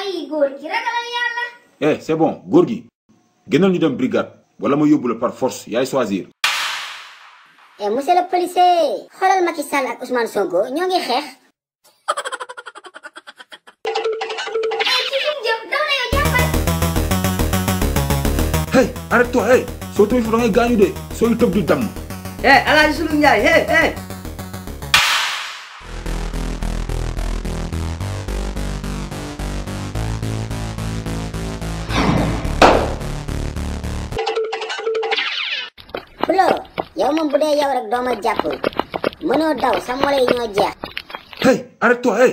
ay góor gi ragalal yàlla. c'est bon góor gi génnal ñu dem brigade wala ma yóbbu la par force yaay choisir. monsieur le policier xoolal Macky Sall ak Ousmane Sonko ñoo ngi xeex. hey arrête-toi hey soo tawee fu da ngay gaañu de sooy tëb di damm. Alaaji Sulu Njaay Pulo yow moom bu dee yow rek doo ma jàpp mënoo daw sa mole yi ñoo jeex. hey arrête-toi hey.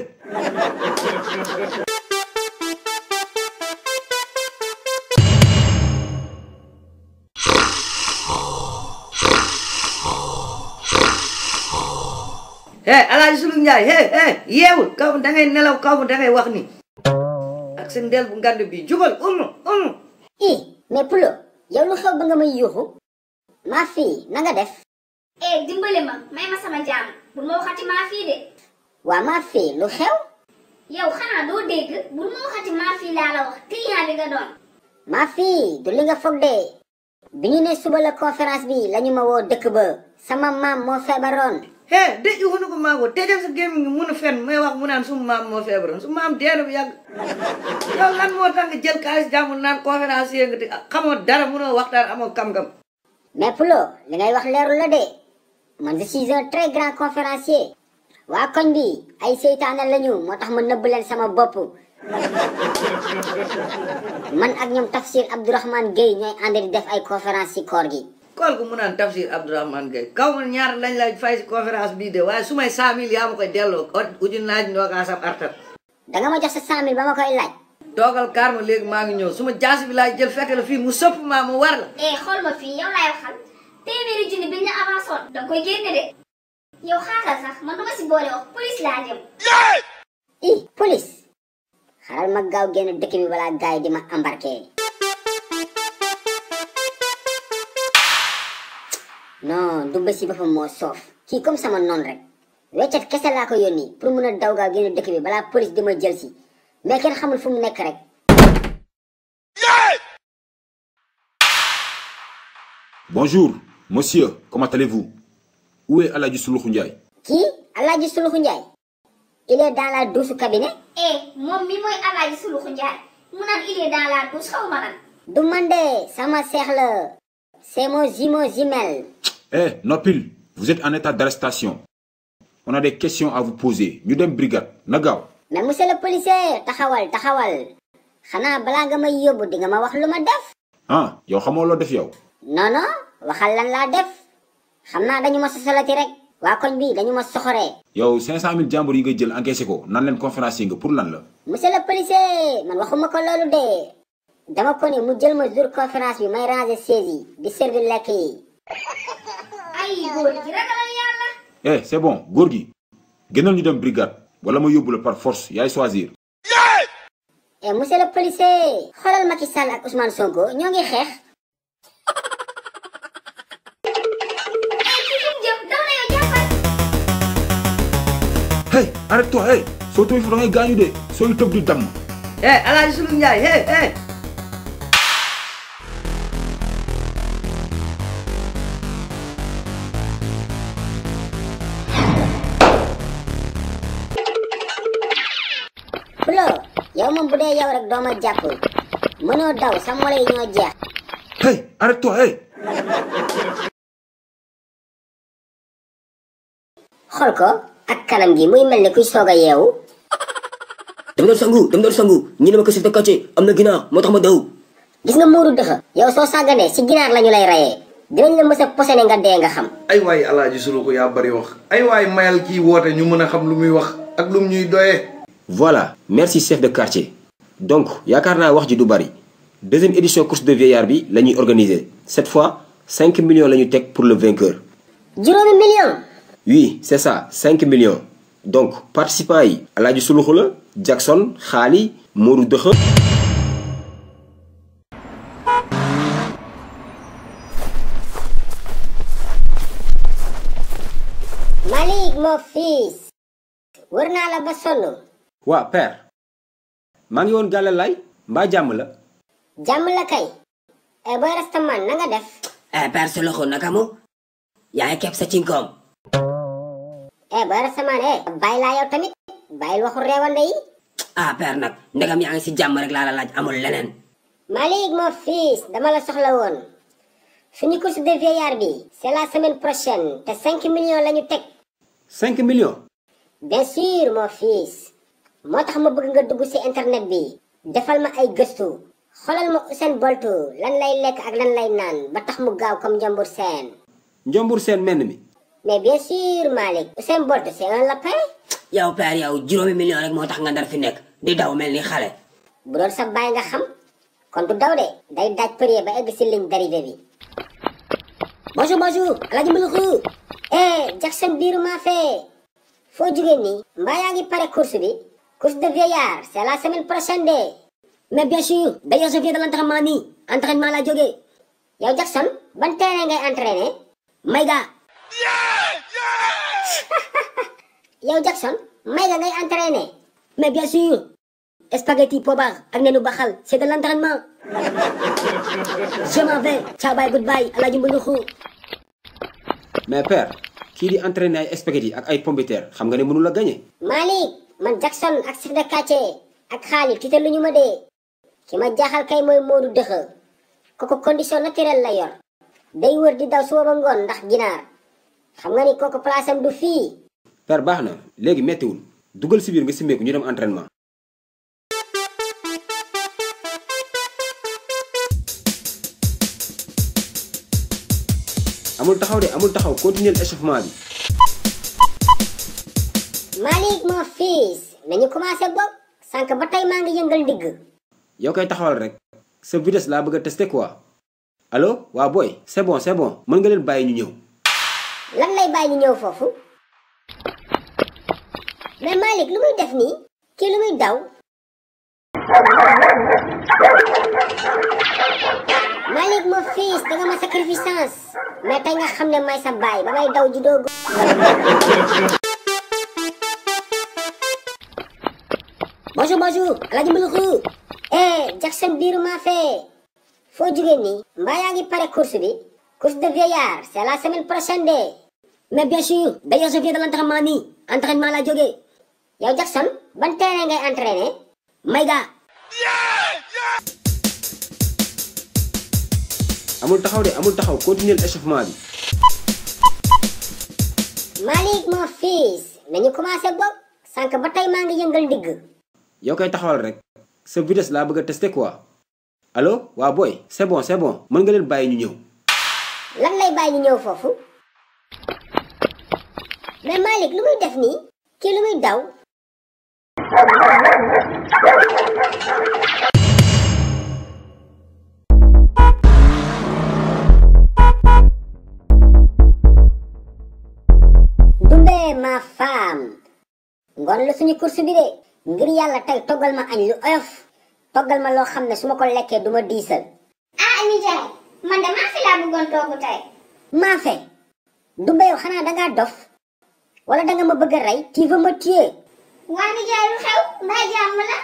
Alaaji Sulu Njaay yeewul kaw da ngay nelaw kaw da ngay wax ni ak seen del bu ngand bi jugal mais Pulo yow lu xew ba nga may yuuxu maa fii na nga def. dimbale ma may ma sama jaam bul ma waxati maa fii de. waa maa fii lu xew. yow xanaa doo dégg bul ma waxati maa fii laa la wax client bi nga doon. maa fii du li nga foog de bi ñu ne suba la conférence bi lañu ma woo dëkk ba sama maam moo feebaroon. dëj waxuñu ko maa ko tëjal sa gémmiñ ngi mun a fen may wax mu naan suma maam moo feebaroon su maam dee na bu yàgg yow lan moo tax nga jël xaalis jàmbur naan conférencier nga te xamoo dara munoo waxtaan amoo kam-kam. mais Pulo li ngay wax leerul la de man je suis un très grand conférencier waa koñ bi ay seytaane lañu moo tax ma nëbb leen sama bopp man ak ñoom Tafsir Abdourahmane Gueye ñooy ànd di def ay conférence ci koor gi. kool gu mu naan Tafsir Abdourahmane Gueye kaw ma ñaar lañ lay fay si conférence bii de waaye su may 100000 yaa ma koy delloo uju naaj ndoogaa sam artat da nga ma jox sa 100000 ba ma koy laaj. toogal kaar ma léegi maa ngi ñëw su ma jaasi bi laay jël fekk la fii mu sëpp maa mu war la. xool ma fii yow laay waxal téeméeri junni biñ la avancé woon danga koy génne de yow xaaral sax man duma si boole wax police laa jëm. police xaaral ma gaaw génn dëkk bi balaa gaay di ma embarqué. non du bési boppam moo soof kii comme sama noonu rek weccet kese laa ko yónni pour mun a daw gaaw génn dëkk bi balaa police di ma jël si mais kenn xamul fu mu nekk rek. bonjour monsieur comment allez-vous où est Alaaji Suluxu Njaay. kii Alaaji Suluxu Njaay il est dans la douche cabinet. moom mi mooy Alaaji Suluxu Njaay mu naan il est dans la douche xaw ma lan. du man de sama seex la c'est mon jumelle. noppil vous êtes en état d'arrestation on a des questions à vous poser ñu dem brigade na gaaw. mais monsieur le policier taxawal xanaa balaa nga may yóbbu di nga ma wax lu ma def. yow xamoo loo def yow. non waxal lan laa def xam naa dañu ma sosolati rek waa koñ bi dañu ma soxoree. yow 500000 jàmbur yi nga jël encaissé ko nan leen conférencier nga pour lan la. monsieur le policier man waxuma ko loolu de dama ko ne mu jël ma jour conférence bi may ranger siège yi di servir lekk yi. ay góor gi ragalal yàlla. c'est bon góor gi génnal ñu dem brigade wala ma yóbbu la par force yaay choisir. monsieur le policier xoolal Macky Sall ak Ousmane Sonko ñoo ngi xeex. hey arrête-toi hey soo tawee fu da ngay gaañu de sooy tëb di damm. Alaaji Sulu Njaay Pulo yow moom bu dee yow rek doo ma jàpp mënoo daw sa mole yi ñoo jeex. hey arrête-toi hey. xool ko ak kanam gi muy mel ni kuy soog a yeewu. dama doon sangu ñi ne ma ko chef de quartier am na ginaar moo tax ma daw. gis nga muuru dëxa yow soo sàgganee si ginaar lañu lay rayee dinañ la mës a posene nga dee nga xam. ay waay Alaaji Suluxu yaa bari wax ay waay mayal kii woote ñu mën a xam lu muy wax ak lu ñuy doyee. voilà merci chef de quartier donc yaakaar naa wax ji du bari deuxième édition course de vieillard bi la ñuy organiser cette fois 5 millions la ñu teg pour le vainqueur. juróomi million. oui c'est ça 5 millions donc participants yi Alaaji Suluxu la Jackson Xaali Moodu Dëxa. Malick mon fils wër naa la ba sonn. waa père maa ngi woon gàlla laay mbaa jàmm la. jàmm la kay. boy Rastaman na nga def. père sa loxo naka mu. yaa ngi kepp sa cinkoom. boy Rastaman bàyyi laa yow tamit bàyyil waxu reewande yi. père nag ndegam yaa ngi si jàmm rek laa la laaj amul leneen. Malick mon fils dama la soxla woon. suñu course de vieillard bi c'est la semaine prochaine te 5 millions la ñu teg. 5 millions. bien sûr mon fils. moo tax ma bëgg nga dugg ci internet bi. defal ma ay gëstu. xoolal ma Usain Bolt lan lay lekk ak lan lay naan ba tax mu gaaw comme Njambur Seen. Njambur Seen menn mi. mais bien sûr Malick. Usain Bolt c'est un lapin. yow père yow juróomi million rek moo tax nga ndar fi nekk di daw mel ni xale. bu doon sa baay nga xam. kon du daw de day daaj përie ba egg ci ligne d'arrivée bi. bonjour bonjour Alaaji Muluxu. Jackson biiru maa fee. foo jógee nii. mbaa yaa ngi pare course bi. course de vieillard c'est la semaine prochaine de. mais bien sûr d'ailleurs je viens de l'entraînement nii. entraînement laa jógee. yow Jackson ban terrain ngay entraîner. Mayga. yow Jackson Mayga ngay entraîner. mais bien sûr. spaghetti pobar ak nenu baxal c'est de l'entraînement. je m'en vais. ciao bye goodbye Alaaji Muluxu. mais père kii di entraîner ay spaghetti ak ay pomme de terre xam nga ne mënu la gagner. Malick man Jackson ak chef de quartier ak Khalid tiital lu ñu ma dee. ki ma jaaxal kay mooy Modou Dëxa. kooku condition naturelle la yor. day wër di daw suba ba ngoon ndax ginaar. xam nga ni kooku place am du fii. père baax na léegi mettiwul dugal si biir nga simmeeku ñu dem entraînement. amul taxaw de amul taxaw continuer échauffement bi. Malick mon fils nañu commencé bopp sànq ba tey maa ngi yëngal ndigg. yow koy taxawal rek sa vitesse laa bëgg a tester quoi. allo waa boy c'est bon mën nga leen bàyyi ñu ñëw. lan lay bàyyi ñu ñëw foofu. mais Malick lu muy def nii. kii lu muy daw. Malick mon fils danga ma sacrifice mais tey nga xam ne may sa baay ba may daw ji doogu. bonjour bonjour Alaaji Muluxu. Jackson biiru maa fee. foo jógee nii. mbaa yaa ngi pare course bi. course de vieillard c'est la semaine prochaine de. mais bien sûr d'ailleurs je viens de l'entraînement nii. entraînement laa jógee. yow Jackson ban terrain ngay entraîner. Mayga. amul taxaw de amul taxaw continuer échauffement bi. Malick mon fils nañu commencé bopp sànq ba tey maa ngi yëngal ndigg. yow koy taxawal rek sa vitesse laa bëgg a tester quoi. allo waa boy c'est bon mën nga leen bàyyi ñu ñëw. lan lay bàyyi ñu ñëw foofu. mais Malick lu muy def nii. kii lu muy daw. Dumbe ma femme. ngoon la suñu course bi de. ngir yàlla tey toggal ma añ lu oyof. toggal ma loo xam ne su ma ko lekkee du ma diisal. nijaay man de maafe laa bëggoon toogu tey. maafe. Dumbe yow xanaa dangaa dof. wala danga ma bëgg a rey. tu veux me tuer. waa nijaay lu xew mbaa jàmm la.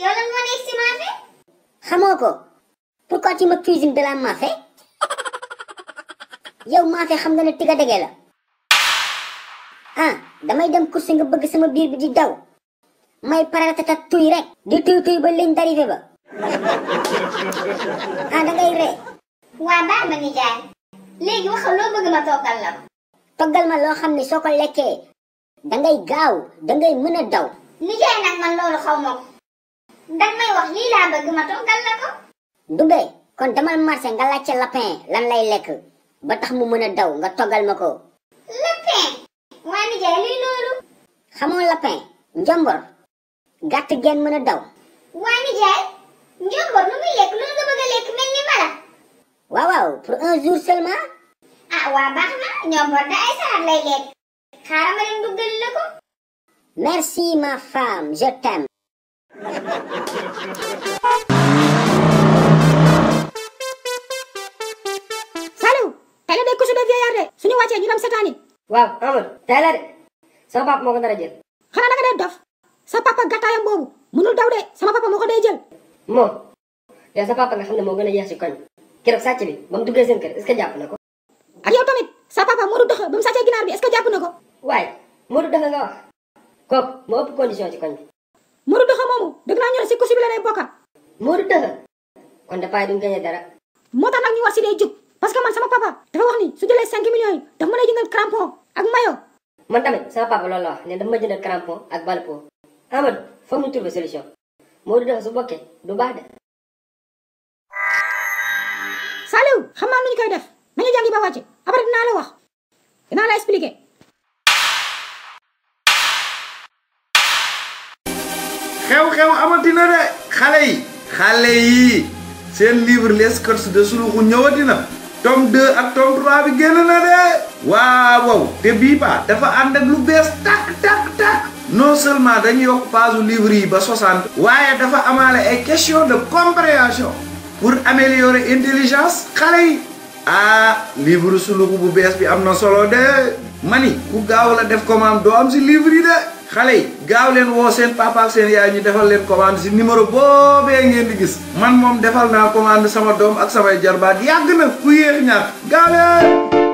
yow lan moo nekk si maafe. xamoo ko. pourquoi tu me cuisines de la maafe. yow maafe xam nga ne tiga dege la. damay dem course nga bëgg sama biir bi di daw. may paratata tuy rek. di tuy ba ligne d'arrivée ba. dangay ree. waa baal ma nijaay. léegi waxal loo bëgg ma toggal la ko. toggal ma loo xam ne soo ko lekkee. dangay gaaw dangay mën a daw. nijaay nag man loolu xaw ma ko. danga may wax lii laa bëgg ma toggal la ko. Dumbe kon demal marché nga laajte lapin lan lay lekk. ba tax mu mën a daw nga toggal ma ko. lapin. waa nijaay luy loolu. xamoo lapin. njombor. gàtt geen mën a daw. waa nijaay. njombor lu muy lekk loolu nga bëgg a lekk mel ni mala. waaw pour un jour seulement. waa baax na njombor da ay salat lay lekk. xaaral ma dem duggal la ko. merci ma femme je t'aime. Saliou tey la day course de vieillard de suñu wàccee ñu dem seetaani. waaw Amadou tey la de sama papa moo ko nar a jël. xanaa da nga dee dof sa papa gàttaayam boobu mënul daw de sama papa moo ko day jël. moom yow sa papa nga xam ne moo gën a yéex si koñ keroog sàcc bi ba mu duggee seen kër est-ce que jàpp na ko. ak yow tamit sa papa Modou Dëxa ba mu sàccee ginaar bi est-ce que jàpp na ko. waaye Modou Dëxa nga wax kooku moo ëpp condition ci koñ bi. Modou Dëxa moomu dëgg naa ñu ne si course bi la lay bokka. Modou Dëxa kon dafaay duñ gagné dara. moo tax nag ñu war si day jóg parce que man sama papa dafa wax ni su jëlee 5 millions yi daf ma lay jëndal crampon ak maillot. man tamit sama papa loolu la wax ne dafa ma jëndal crampon ak balpo Amadou foog ñu trouver solution Modou Dëxa su bokkee du baax de. Saliou xam naa nu ñu koy def nañu jàngi ba wàcce après dinaa la wax dinaa la expliquer. xew-xew amatina de xale yi seen livre les sketchs de Suluxu ñëwati na tome 2 ak tome 3 bi génn na de waaw te bii ba dafa ànd ak lu bees tak non seulement dañu yokk page livre yi ba 60 waaye dafa amaale ay question de compréhension pour améliorer intelligence xale yi livre Suluxu bu bees bi am na solo de mani ku gaaw la def commande doo am si livre yi de xale yi gaaw leen woo seen papa ak seen yaay ñu defal leen commande si numéro boobee ngeen di gis man moom defal naa commande sama doom ak samay jarbaat yàgg na ku yéex ñaar gaaw leen